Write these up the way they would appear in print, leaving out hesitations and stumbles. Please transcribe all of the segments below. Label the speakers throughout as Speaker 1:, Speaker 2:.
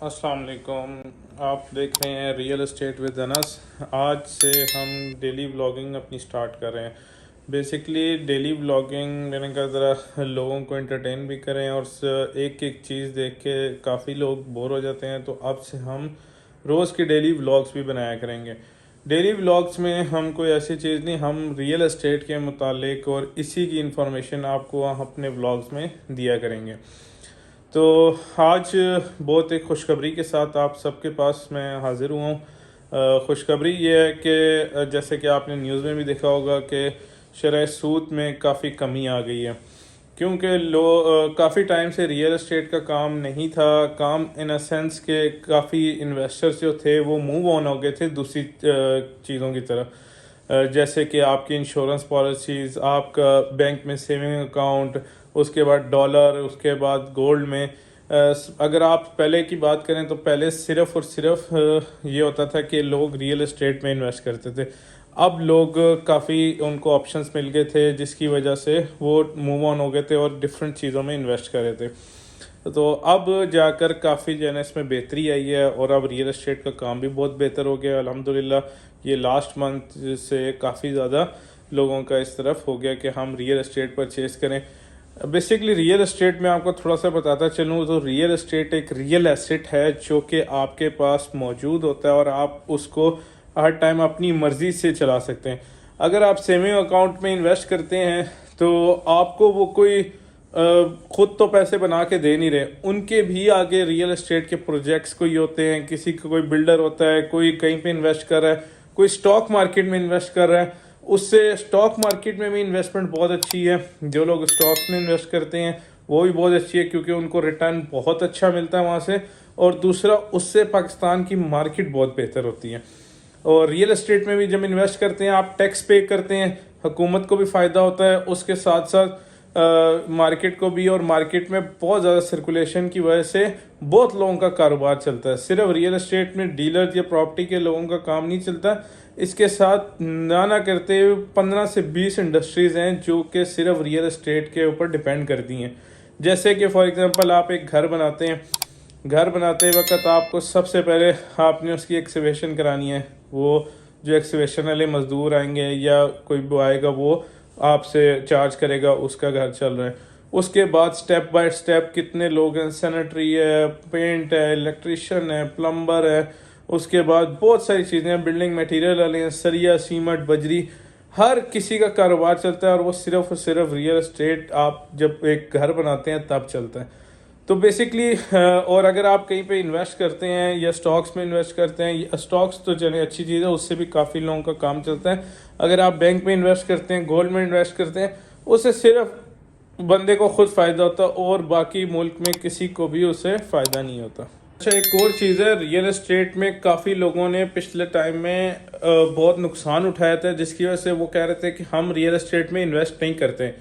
Speaker 1: अस्सलाम वालेकुम। आप देख रहे हैं रियल एस्टेट विद अनस। आज से हम डेली व्लॉगिंग अपनी स्टार्ट कर रहे हैं। बेसिकली डेली व्लॉगिंग मैंने कहा ज़रा लोगों को एंटरटेन भी करें और एक एक चीज़ देख के काफ़ी लोग बोर हो जाते हैं, तो अब से हम रोज़ के डेली व्लॉग्स भी बनाया करेंगे। डेली व्लॉग्स में हम कोई ऐसी चीज़ नहीं, हम रियल एस्टेट के मुतालिक और इसी की इंफॉर्मेशन आपको अपने व्लॉग्स में दिया करेंगे। तो आज बहुत एक खुशखबरी के साथ आप सबके पास मैं हाज़िर हुआ हूँ। खुशखबरी ये है कि जैसे कि आपने न्यूज़ में भी देखा होगा कि शरह सूद में काफ़ी कमी आ गई है, क्योंकि काफ़ी टाइम से रियल एस्टेट का काम नहीं था। काम इन अ सेंस के काफ़ी इन्वेस्टर्स जो थे वो मूव ऑन हो गए थे दूसरी चीज़ों की तरफ, जैसे कि आपकी इंश्योरेंस पॉलिसीज़, आपका बैंक में सेविंग अकाउंट, उसके बाद डॉलर, उसके बाद गोल्ड में। अगर आप पहले की बात करें तो पहले सिर्फ़ और सिर्फ ये होता था कि लोग रियल एस्टेट में इन्वेस्ट करते थे। अब लोग काफ़ी उनको ऑप्शंस मिल गए थे, जिसकी वजह से वो मूव ऑन हो गए थे और डिफरेंट चीज़ों में इन्वेस्ट कर रहे थे। तो अब जाकर काफ़ी जो है ना इसमें बेहतरी आई है और अब रियल एस्टेट का काम भी बहुत बेहतर हो गया अल्हम्दुलिल्लाह। ये लास्ट मंथ से काफ़ी ज़्यादा लोगों का इस तरफ हो गया कि हम रियल एस्टेट परचेज़ करें। बेसिकली रियल एस्टेट में आपको थोड़ा सा बताता चलूँ तो रियल एस्टेट एक रियल एसेट है जो कि आपके पास मौजूद होता है और आप उसको हर टाइम अपनी मर्ज़ी से चला सकते हैं। अगर आप सेविंग अकाउंट में इन्वेस्ट करते हैं तो आपको वो कोई खुद तो पैसे बना के दे नहीं रहे, उनके भी आगे रियल एस्टेट के प्रोजेक्ट्स कोई होते हैं। किसी का कोई बिल्डर होता है, कोई कहीं पे इन्वेस्ट कर रहा है, कोई स्टॉक मार्केट में इन्वेस्ट कर रहा है। उससे स्टॉक मार्केट में भी इन्वेस्टमेंट बहुत अच्छी है। जो लोग स्टॉक्स में इन्वेस्ट करते हैं वो भी बहुत अच्छी है, क्योंकि उनको रिटर्न बहुत अच्छा मिलता है वहाँ से। और दूसरा, उससे पाकिस्तान की मार्केट बहुत बेहतर होती है। और रियल एस्टेट में भी जब इन्वेस्ट करते हैं आप टैक्स पे करते हैं, हुकूमत को भी फ़ायदा होता है, उसके साथ साथ मार्केट को भी। और मार्केट में बहुत ज़्यादा सर्कुलेशन की वजह से बहुत लोगों का कारोबार चलता है। सिर्फ रियल एस्टेट में डीलर या प्रॉपर्टी के लोगों का काम नहीं चलता, इसके साथ ना करते 15 से 20 इंडस्ट्रीज़ हैं जो कि सिर्फ रियल एस्टेट के ऊपर डिपेंड करती हैं। जैसे कि फॉर एग्जांपल आप एक घर बनाते हैं, घर बनाते वक्त आपको सबसे पहले आपने उसकी एक्सकेवेशन करानी है। वो जो एक्सकेवेशन वाले मज़दूर आएंगे या कोई भी आएगा वो आपसे चार्ज करेगा, उसका घर चल रहा है। उसके बाद स्टेप बाय स्टेप कितने लोग हैं, सैनिटरी है, पेंट है, इलेक्ट्रिशियन है, प्लम्बर है, उसके बाद बहुत सारी चीज़ें हैं, बिल्डिंग मटेरियल वाले हैं, सरिया, सीमेंट, बजरी, हर किसी का कारोबार चलता है। और वो सिर्फ और सिर्फ रियल एस्टेट आप जब एक घर बनाते हैं तब चलता है। तो बेसिकली और अगर आप कहीं पे इन्वेस्ट करते हैं या स्टॉक्स में इन्वेस्ट करते हैं, स्टॉक्स तो चले अच्छी चीज़ है, उससे भी काफ़ी लोगों का काम चलता है। अगर आप बैंक में इन्वेस्ट करते हैं, गोल्ड में इन्वेस्ट करते हैं, उससे सिर्फ बंदे को खुद फ़ायदा होता है और बाकी मुल्क में किसी को भी उससे फ़ायदा नहीं होता। अच्छा, एक और चीज़ है, रियल एस्टेट में काफ़ी लोगों ने पिछले टाइम में बहुत नुकसान उठाया था, जिसकी वजह से वो कह रहे थे कि हम रियल एस्टेट में इन्वेस्ट नहीं करते।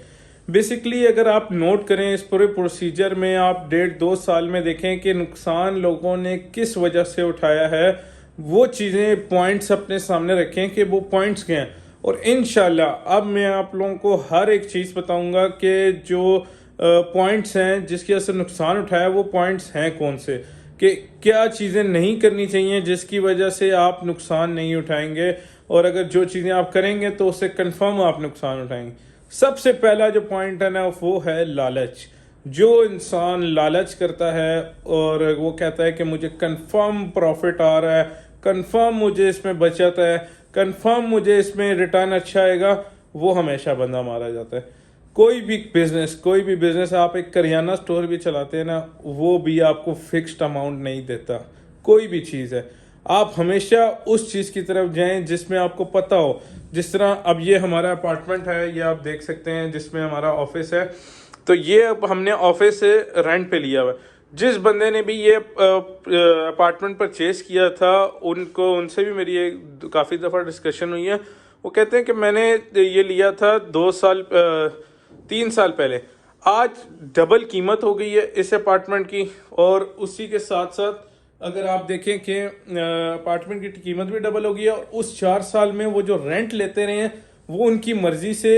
Speaker 1: बेसिकली अगर आप नोट करें इस पूरे प्रोसीजर में, आप 1.5-2 साल में देखें कि नुकसान लोगों ने किस वजह से उठाया है, वो चीज़ें पॉइंट्स अपने सामने रखें कि वो पॉइंट्स क्या हैं। और इंशाल्लाह अब मैं आप लोगों को हर एक चीज़ बताऊंगा कि जो पॉइंट्स हैं जिसकी वजह से नुकसान उठाया वो पॉइंट्स हैं कौन से, कि क्या चीज़ें नहीं करनी चाहिए जिसकी वजह से आप नुकसान नहीं उठाएंगे, और अगर जो चीज़ें आप करेंगे तो उससे कंफर्म आप नुकसान उठाएंगे। सबसे पहला जो पॉइंट है ना वो है लालच। जो इंसान लालच करता है और वो कहता है कि मुझे कंफर्म प्रॉफिट आ रहा है, कंफर्म मुझे इसमें बचत है, कंफर्म मुझे इसमें रिटर्न अच्छा आएगा, वो हमेशा बंदा मारा जाता है। कोई भी बिजनेस आप एक करियाना स्टोर भी चलाते हैं ना, वो भी आपको फिक्स्ड अमाउंट नहीं देता। कोई भी चीज़ है, आप हमेशा उस चीज़ की तरफ जाएं जिसमें आपको पता हो। जिस तरह अब ये हमारा अपार्टमेंट है, ये आप देख सकते हैं, जिसमें हमारा ऑफिस है। तो ये अब हमने ऑफिस से रेंट पे लिया हुआ है। जिस बंदे ने भी ये अपार्टमेंट परचेज किया था, उनसे भी मेरी काफ़ी दफ़ा डिस्कशन हुई है। वो कहते हैं कि मैंने ये लिया था 3 साल पहले, आज डबल कीमत हो गई है इस अपार्टमेंट की। और उसी के साथ साथ अगर आप देखें कि अपार्टमेंट की कीमत भी डबल हो गई है, और उस 4 साल में वो जो रेंट लेते रहे हैं वो उनकी मर्जी से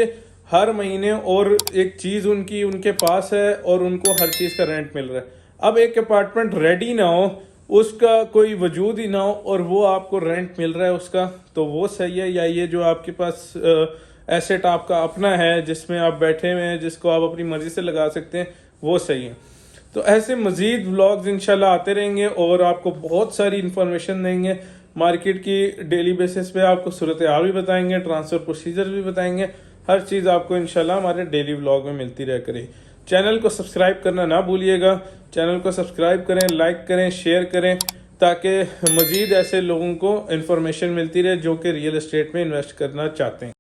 Speaker 1: हर महीने, और एक चीज़ उनके पास है और उनको हर चीज़ का रेंट मिल रहा है। अब एक अपार्टमेंट रेडी ना हो उसका कोई वजूद ही ना हो और वो आपको रेंट मिल रहा है उसका, तो वो सही है। या ये जो आपके पास एसेट आपका अपना है जिसमें आप बैठे हुए हैं, जिसको आप अपनी मर्जी से लगा सकते हैं, वो सही है। तो ऐसे मज़ीद व्लॉग्स इंशाल्लाह आते रहेंगे और आपको बहुत सारी इन्फॉर्मेशन देंगे मार्केट की। डेली बेसिस पे आपको सूरत हाल भी बताएंगे, ट्रांसफ़र प्रोसीजर भी बताएंगे। हर चीज़ आपको इंशाल्लाह हमारे डेली व्लॉग में मिलती रह करे। चैनल को सब्सक्राइब करना ना भूलिएगा। चैनल को सब्सक्राइब करें, लाइक करें, शेयर करें, ताकि मज़ीद ऐसे लोगों को इन्फॉर्मेशन मिलती रहे जो कि रियल एस्टेट में इन्वेस्ट करना चाहते हैं।